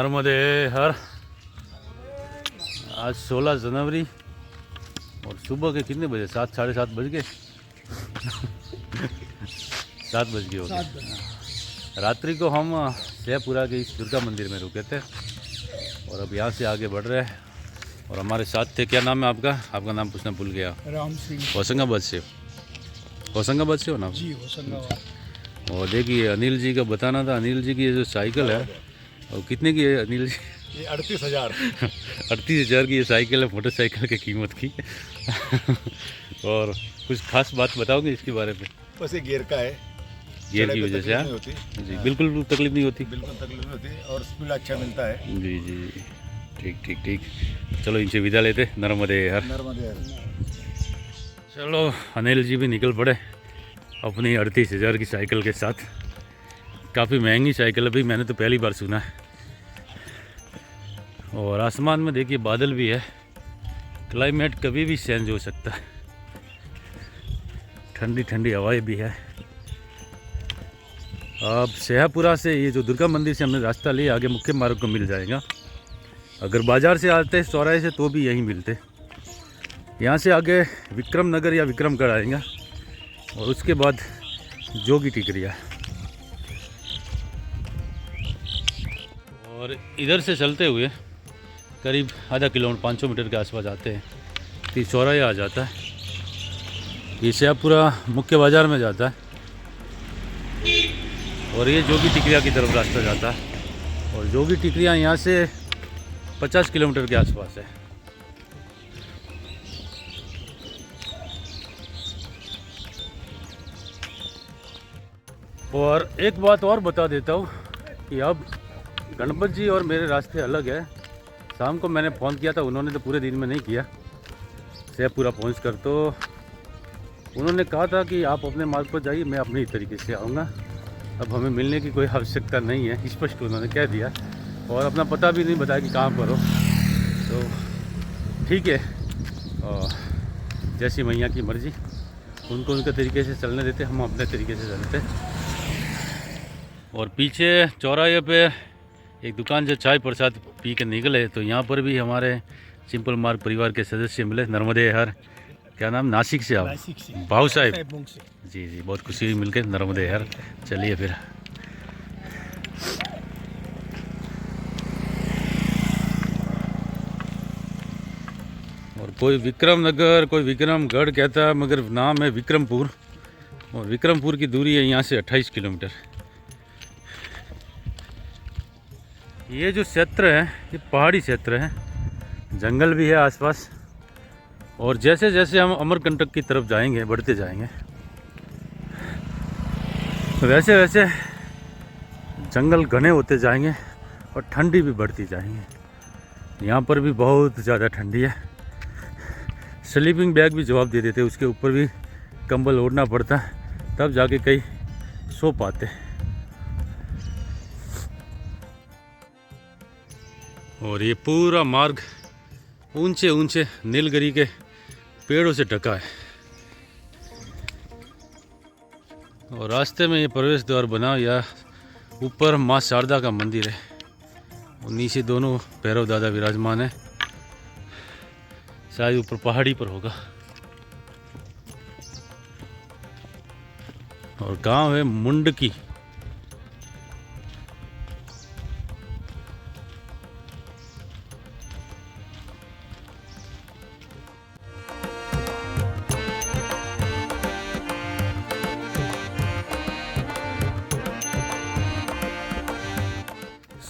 नर्मदे हर। आज 16 जनवरी और सुबह के कितने बजे? 7 साढ़े 7 बज गए। 7 बज गए हो गए। रात्रि को हम शेहपुरा के इस दुर्गा मंदिर में रुके थे और अब यहाँ से आगे बढ़ रहे हैं। और हमारे साथ थे, क्या नाम है आपका? आपका नाम पूछना भूल गया। राम सिंह। होशंगाबाद से? होशंगाबाद से हो ना? जी होशंगाबाद। और देखिए अनिल जी का बताना था, अनिल जी की ये जो साइकिल है और कितने की है अनिल जी? ये 38,000। 38,000 की ये साइकिल है, मोटरसाइकिल की कीमत की। और कुछ खास बात बताओगे इसके बारे में? बस ये गियर का है, गियर की वजह से? हाँ जी, बिल्कुल तकलीफ नहीं होती। बिल्कुल तकलीफ नहीं होती और स्पीड अच्छा मिलता है। जी जी, ठीक ठीक ठीक। चलो इनसे विदा लेते, नर्मदे हर। नर्मदे। चलो अनिल जी भी निकल पड़े अपनी 38,000 की साइकिल के साथ। काफ़ी महंगी साइकिल है भाई, मैंने तो पहली बार सुना है। और आसमान में देखिए बादल भी है, क्लाइमेट कभी भी चेंज हो सकता है, ठंडी ठंडी हवाएं भी है। अब शेहपुरा से ये जो दुर्गा मंदिर से हमने रास्ता लिया, आगे मुख्य मार्ग को मिल जाएगा। अगर बाज़ार से आते चौराहे से तो भी यहीं मिलते। यहाँ से आगे विक्रम नगर या विक्रमगढ़ आएगा और उसके बाद जोगी टिकरिया। और इधर से चलते हुए करीब आधा किलोमीटर 500 मीटर के आसपास आते हैं तो ये चौराहा आ जाता है। ये शेहपुरा मुख्य बाज़ार में जाता है और ये जोगी टिकरिया की तरफ रास्ता जाता है। और जोगी टिकरिया यहाँ से 50 किलोमीटर के आसपास है। और एक बात और बता देता हूँ कि अब गणपत जी और मेरे रास्ते अलग है। शाम को मैंने फ़ोन किया था, उन्होंने तो पूरे दिन में नहीं किया। शेहपुरा पहुँच कर तो उन्होंने कहा था कि आप अपने मार्ग पर जाइए, मैं अपने ही तरीके से आऊँगा। अब हमें मिलने की कोई आवश्यकता नहीं है, स्पष्ट उन्होंने कह दिया। और अपना पता भी नहीं बताया कि कहाँ पर हो। तो ठीक है, और जैसी मैया की मर्ज़ी, उनको उनके तरीके से चलने देते, हम अपने तरीके से चलते। और पीछे चौराहे पे एक दुकान से चाय प्रसाद पी के निकले तो यहाँ पर भी हमारे सिंपल मार्ग परिवार के सदस्य मिले। नर्मदे हर। क्या नाम? नासिक से आप? भाऊ साहब। जी जी, बहुत खुशी हुई मिलकर। नर्मदे हर। चलिए फिर। और कोई विक्रम नगर, कोई विक्रमगढ़ कहता है, मगर नाम है विक्रमपुर। और विक्रमपुर की दूरी है यहाँ से 28 किलोमीटर। ये जो क्षेत्र है ये पहाड़ी क्षेत्र है, जंगल भी है आसपास। और जैसे जैसे हम अमरकंटक की तरफ जाएंगे, बढ़ते जाएंगे, वैसे वैसे जंगल घने होते जाएंगे और ठंडी भी बढ़ती जाएंगे। यहाँ पर भी बहुत ज़्यादा ठंडी है। स्लीपिंग बैग भी जवाब दे देते, उसके ऊपर भी कंबल ओढ़ना पड़ता है, तब जाके कहीं सो पाते। और ये पूरा मार्ग ऊंचे ऊंचे नीलगिरी के पेड़ों से ढका है। और रास्ते में ये प्रवेश द्वार बना, या ऊपर माँ शारदा का मंदिर है और नीचे दोनों भैरव दादा विराजमान है। शायद ऊपर पहाड़ी पर होगा। और गांव है मुंडकी।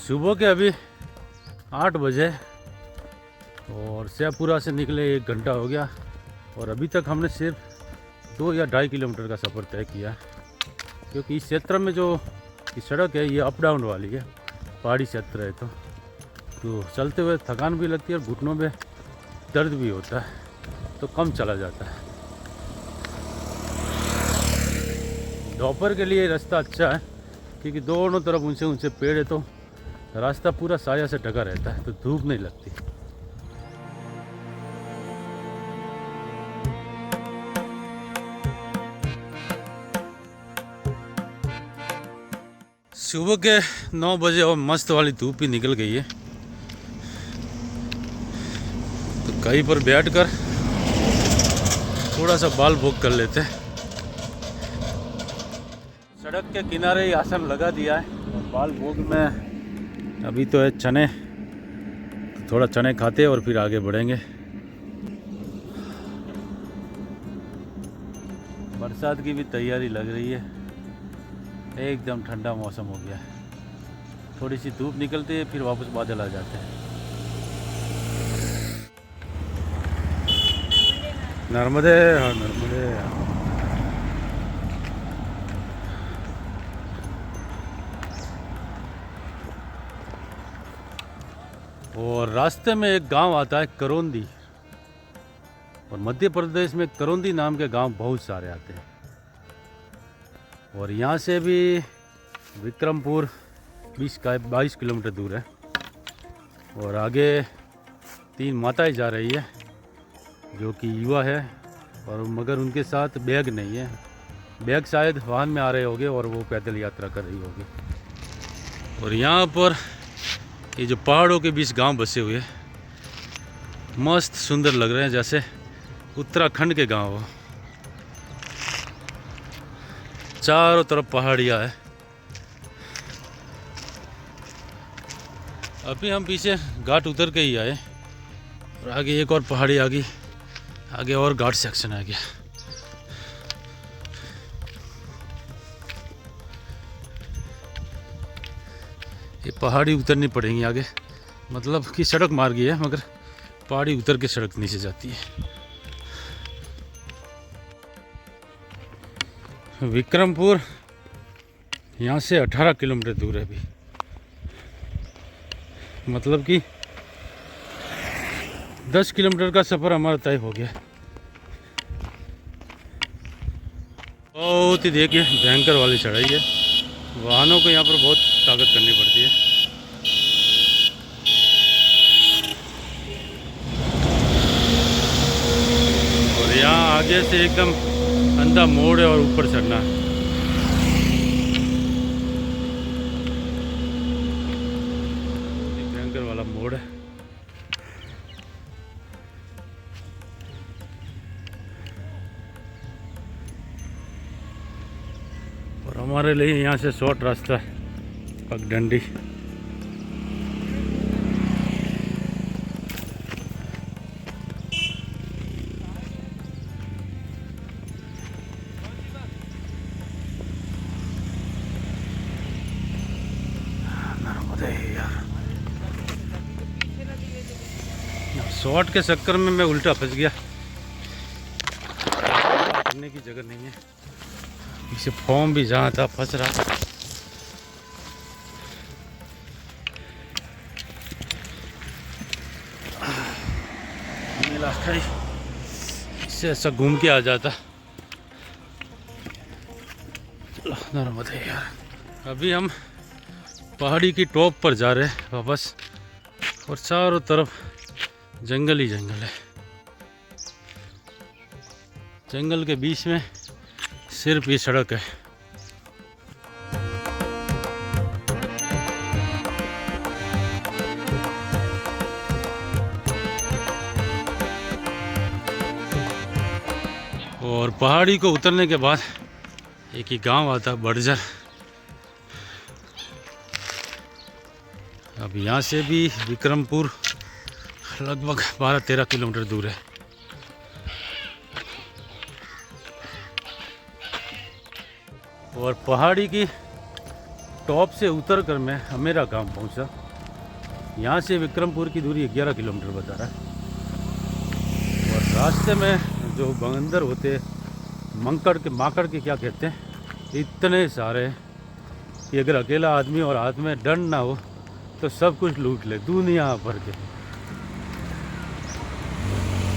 सुबह के अभी 8 बजे और शेहपुरा से निकले 1 घंटा हो गया। और अभी तक हमने सिर्फ 2 या 2.5 किलोमीटर का सफ़र तय किया, क्योंकि इस क्षेत्र में जो ये सड़क है ये अप डाउन वाली है, पहाड़ी क्षेत्र है। तो चलते हुए थकान भी लगती है और घुटनों में दर्द भी होता है, तो कम चला जाता है। दोपहर के लिए रास्ता अच्छा है, क्योंकि दोनों तरफ ऊंचे ऊंचे पेड़ है, तो रास्ता पूरा साया से ढका रहता है, तो धूप नहीं लगती। सुबह के 9 बजे और मस्त वाली धूप भी निकल गई है, तो कहीं पर बैठकर थोड़ा सा बाल भोग कर लेते हैं। सड़क के किनारे ही आसन लगा दिया है और बाल भोग में अभी तो है चने, तो थोड़ा चने खाते हैं और फिर आगे बढ़ेंगे। बरसात की भी तैयारी लग रही है, एकदम ठंडा मौसम हो गया है। थोड़ी सी धूप निकलती है फिर वापस बादल आ जाते हैं। नर्मदे नर्मदे। और रास्ते में एक गांव आता है करौंदी, और मध्य प्रदेश में करौंदी नाम के गांव बहुत सारे आते हैं। और यहाँ से भी विक्रमपुर 22 किलोमीटर दूर है, और आगे 3 माताएं जा रही है जो कि युवा है, और मगर उनके साथ बैग नहीं है। बैग शायद वाहन में आ रहे होंगे और वो पैदल यात्रा कर रही होगी। और यहाँ पर ये जो पहाड़ों के बीच गांव बसे हुए मस्त सुंदर लग रहे हैं, जैसे उत्तराखंड के गांव हो। चारों तरफ पहाड़ियाँ है। अभी हम पीछे घाट उतर के ही आए, और आगे एक और पहाड़ी आ गई, आगे और घाट सेक्शन आ गया। ये पहाड़ी उतरनी पड़ेगी आगे, मतलब कि सड़क मार्ग ही है मगर पहाड़ी उतर के सड़क नीचे जाती है। विक्रमपुर यहाँ से 18 किलोमीटर दूर है अभी, मतलब कि 10 किलोमीटर का सफ़र हमारा तय हो गया। बहुत ही देखिए भयंकर वाली चढ़ाई है, वाहनों को यहाँ पर बहुत ताकत करनी पड़ती है। और यहाँ आगे से एकदम अंधा मोड़ है और ऊपर चढ़ना है। भयंकर वाला मोड़ है। और हमारे लिए यहाँ से शॉर्ट रास्ता है पगडंडी। शॉर्ट के चक्कर में मैं उल्टा फंस गया, करने की जगह नहीं है। पीछे फॉर्म भी जहाँ था फंस रहा। मिला था इससे ऐसा घूम के आ जाता। नर्मदे यार। अभी हम पहाड़ी की टॉप पर जा रहे हैं वापस, और चारों तरफ जंगल ही जंगल है। जंगल के बीच में सिर्फ ये सड़क है। और पहाड़ी को उतरने के बाद एक ही गांव आता है बड़जर। अब यहाँ से भी विक्रमपुर लगभग 12-13 किलोमीटर दूर है। और पहाड़ी की टॉप से उतरकर मैं हमेरा गांव पहुंचा। यहाँ से विक्रमपुर की दूरी 11 किलोमीटर बता रहा है। और रास्ते में जो बंदर होते, माकड़ के क्या कहते हैं, इतने सारे कि अगर अकेला आदमी और हाथ में डंड ना हो तो सब कुछ लूट ले दुनिया भर के।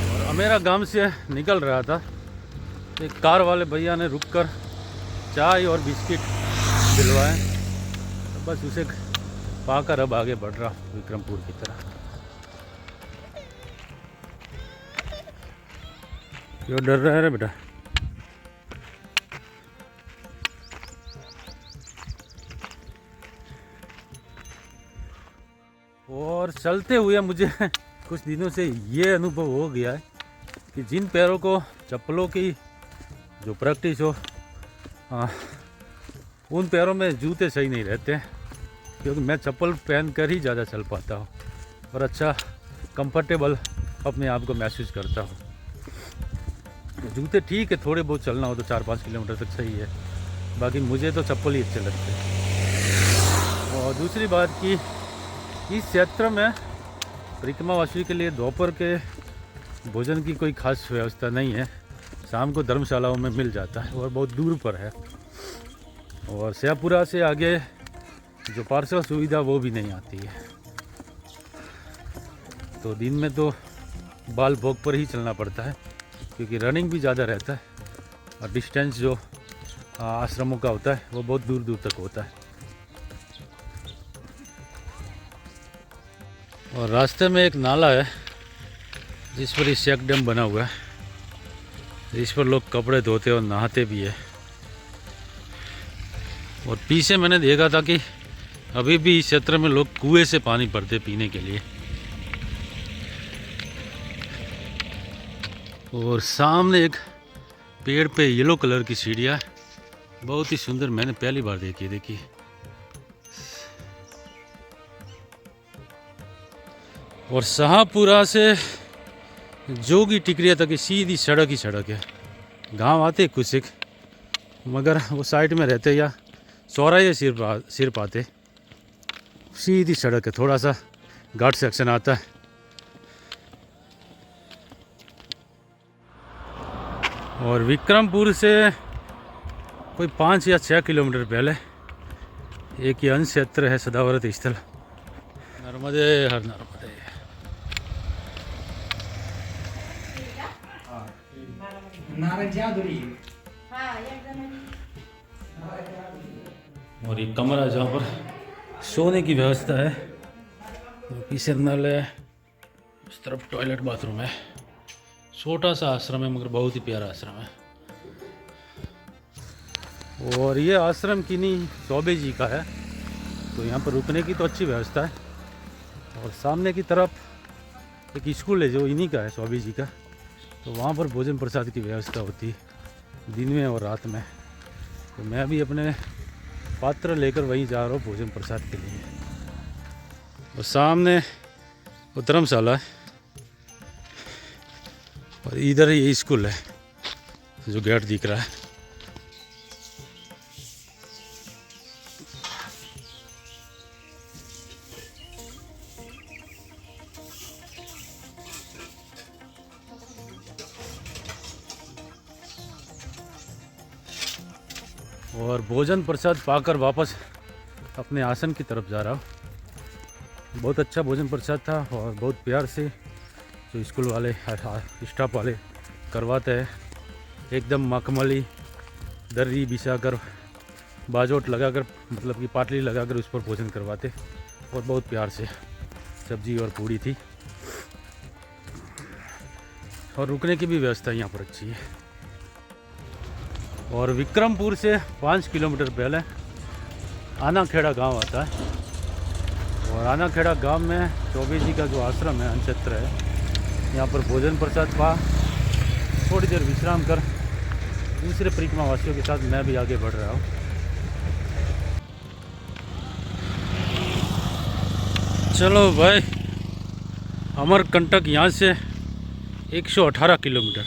और हमेरा गांव से निकल रहा था, एक कार वाले भैया ने रुककर चाय और बिस्किट दिलवाए, तो बस उसे पाकर अब आगे बढ़ रहा विक्रमपुर की तरह। क्यों डर रहा है रे बेटा? चलते हुए मुझे कुछ दिनों से ये अनुभव हो गया है कि जिन पैरों को चप्पलों की जो प्रैक्टिस हो उन पैरों में जूते सही नहीं रहते हैं, क्योंकि मैं चप्पल पहन कर ही ज़्यादा चल पाता हूँ और अच्छा कंफर्टेबल अपने आप को महसूस करता हूँ। जूते ठीक है, थोड़े बहुत चलना हो तो 4-5 किलोमीटर तक सही है, बाकी मुझे तो चप्पल ही अच्छे लगते हैं। और दूसरी बात कि इस क्षेत्र में परिक्रमावासी के लिए दोपहर के भोजन की कोई खास व्यवस्था नहीं है। शाम को धर्मशालाओं में मिल जाता है और बहुत दूर पर है, और शेखपुरा से आगे जो पार्सल सुविधा वो भी नहीं आती है। तो दिन में तो बाल भोग पर ही चलना पड़ता है, क्योंकि रनिंग भी ज़्यादा रहता है और डिस्टेंस जो आश्रमों का होता है वो बहुत दूर दूर तक होता है। और रास्ते में एक नाला है जिस पर इस चेक डैम बना हुआ है, इस पर लोग कपड़े धोते और नहाते भी है। और पीछे मैंने देखा था कि अभी भी इस क्षेत्र में लोग कुएं से पानी भरते पीने के लिए। और सामने एक पेड़ पे येलो कलर की सीढ़ियाँ, बहुत ही सुंदर, मैंने पहली बार देखी। देखिए और शाहपुरा से जोगी टिकरिया तक की सीधी सड़क ही सड़क है। गांव आते कुछ एक, मगर वो साइड में रहते या चौराहे सिर पाते। सीधी सड़क है, थोड़ा सा घाट सेक्शन आता है। और विक्रमपुर से कोई 5 या 6 किलोमीटर पहले एक ये अंश क्षेत्र है, सदाव्रत स्थल। नर्मदे हर नर्मदे। और ये कमरा जहाँ पर सोने की व्यवस्था है, पीछे नल है, इस तरफ टॉयलेट बाथरूम है। छोटा सा आश्रम है मगर बहुत ही प्यारा आश्रम है। और ये आश्रम किन्हीं चौबे जी का है, तो यहाँ पर रुकने की तो अच्छी व्यवस्था है। और सामने की तरफ एक स्कूल है जो इन्हीं का है, चौबे जी का, तो वहाँ पर भोजन प्रसाद की व्यवस्था होती है दिन में और रात में। तो मैं भी अपने पात्र लेकर वहीं जा रहा हूँ भोजन प्रसाद के लिए। और सामने वो धर्मशाला है और इधर ये स्कूल है जो गेट दिख रहा है। और भोजन प्रसाद पाकर वापस अपने आसन की तरफ जा रहा हूँ। बहुत अच्छा भोजन प्रसाद था और बहुत प्यार से जो स्कूल वाले स्टाफ वाले करवाते हैं, एकदम मखमली दर्री बिछाकर, बाजोट लगाकर, मतलब कि पाटली लगाकर उस पर भोजन करवाते, और बहुत प्यार से सब्जी और पूड़ी थी। और रुकने की भी व्यवस्था यहाँ पर अच्छी है। और विक्रमपुर से 5 किलोमीटर पहले आनाखेड़ा गांव आता है, और आनाखेड़ा गांव में चौबे जी का जो आश्रम है, अंशत्र है, यहाँ पर भोजन प्रसाद पा थोड़ी देर विश्राम कर दूसरे परिक्रमावासियों के साथ मैं भी आगे बढ़ रहा हूँ। चलो भाई, अमरकंटक यहाँ से 118 किलोमीटर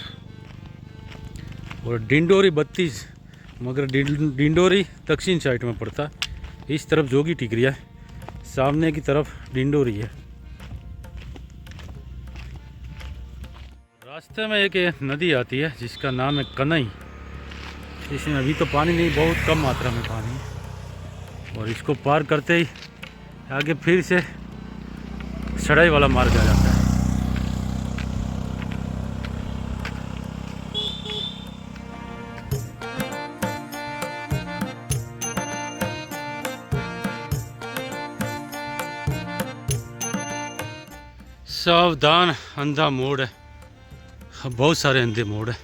और डिंडोरी 32, मगर डिंडोरी दक्षिण साइड में पड़ता। इस तरफ जोगी टिकरिया है, सामने की तरफ डिंडोरी है। रास्ते में एक नदी आती है जिसका नाम है कनई। इसमें अभी तो पानी नहीं, बहुत कम मात्रा में पानी है। और इसको पार करते ही आगे फिर से चढ़ाई वाला मार्ग आ जाता है। सावधान, अंधा मोड़ है, बहुत सारे अंधे मोड़ है।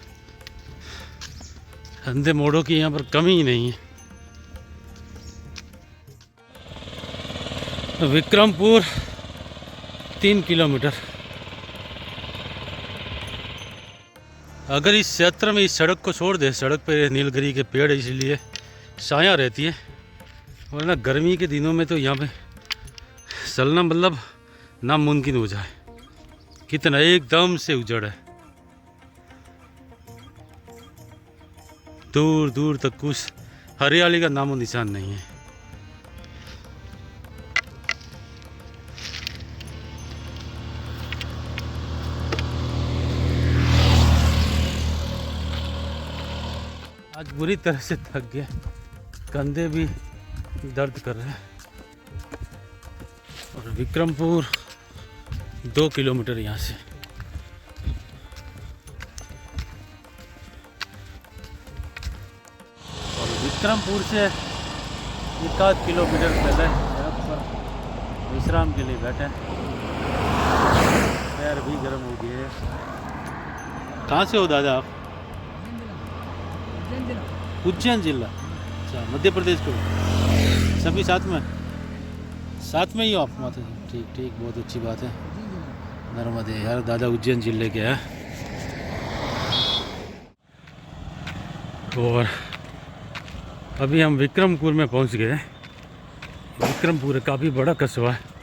अंधे मोड़ों की यहाँ पर कमी ही नहीं है। विक्रमपुर 3 किलोमीटर। अगर इस क्षेत्र में इस सड़क को छोड़ दे, सड़क पे नीलगिरी के पेड़ है इसलिए छाया रहती है, वरना गर्मी के दिनों में तो यहाँ पे चलना मतलब नामुमकिन हो जाए। कितना एकदम से उजड़ है, दूर दूर तक कुछ हरियाली का नामो निशान नहीं है। आज बुरी तरह से थक गए, कंधे भी दर्द कर रहे हैं। और विक्रमपुर 2 किलोमीटर यहाँ से। और विक्रमपुर से 1 किलोमीटर पहले यहाँ पर विश्राम के लिए बैठे, पैर भी गर्म हो गए हैं। कहाँ से हो दादा आप? उज्जैन जिला। अच्छा, मध्य प्रदेश को। सभी साथ में ही हो आप? माता जी, ठीक ठीक, बहुत अच्छी बात है। नर्मदे। यार दादा उज्जैन जिले के हैं। और अभी हम विक्रमपुर में पहुंच गए। विक्रमपुर काफ़ी बड़ा कस्बा है।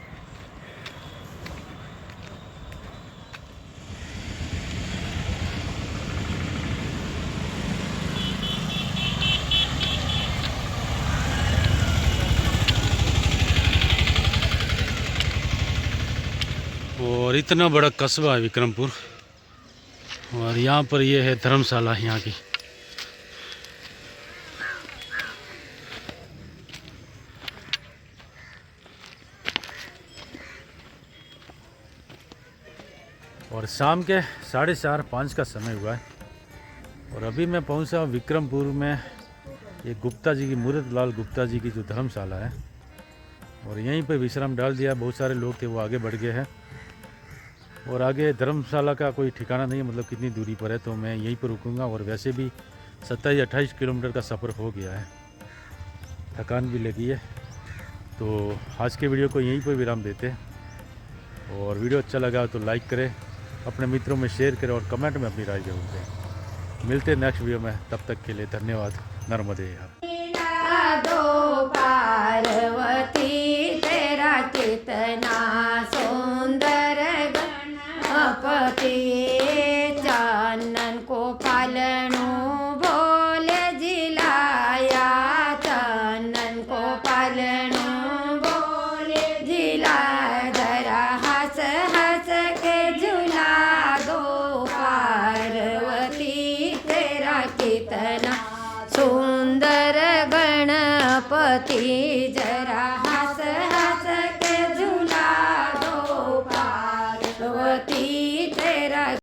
और इतना बड़ा कस्बा है विक्रमपुर। और यहाँ पर ये है धर्मशाला यहाँ की। और शाम के 4:30-5 का समय हुआ है। और अभी मैं पहुँचा विक्रमपुर में। ये गुप्ता जी की, मूर्तलाल गुप्ता जी की जो धर्मशाला है, और यहीं पर विश्राम डाल दिया। बहुत सारे लोग थे, वो आगे बढ़ गए हैं। और आगे धर्मशाला का कोई ठिकाना नहीं है, मतलब कितनी दूरी पर है, तो मैं यहीं पर रुकूंगा। और वैसे भी 27-28 किलोमीटर का सफ़र हो गया है, थकान भी लगी है। तो आज के वीडियो को यहीं पर विराम देते हैं। और वीडियो अच्छा लगा तो लाइक करें, अपने मित्रों में शेयर करें और कमेंट में अपनी राय जरूर दें। मिलते हैं नेक्स्ट वीडियो में, तब तक के लिए धन्यवाद। नर्मदे। पार्वती तेरा कितना सुंदर गणपति, चानन को पालनू बोले जिलाया, चानन को पालनू बोले जिलाया। जरा हंस हंस के झुला दो पार्वती तेरा कितना सुंदर गणपति, जरा हंस हंस के झुला दो पार्वती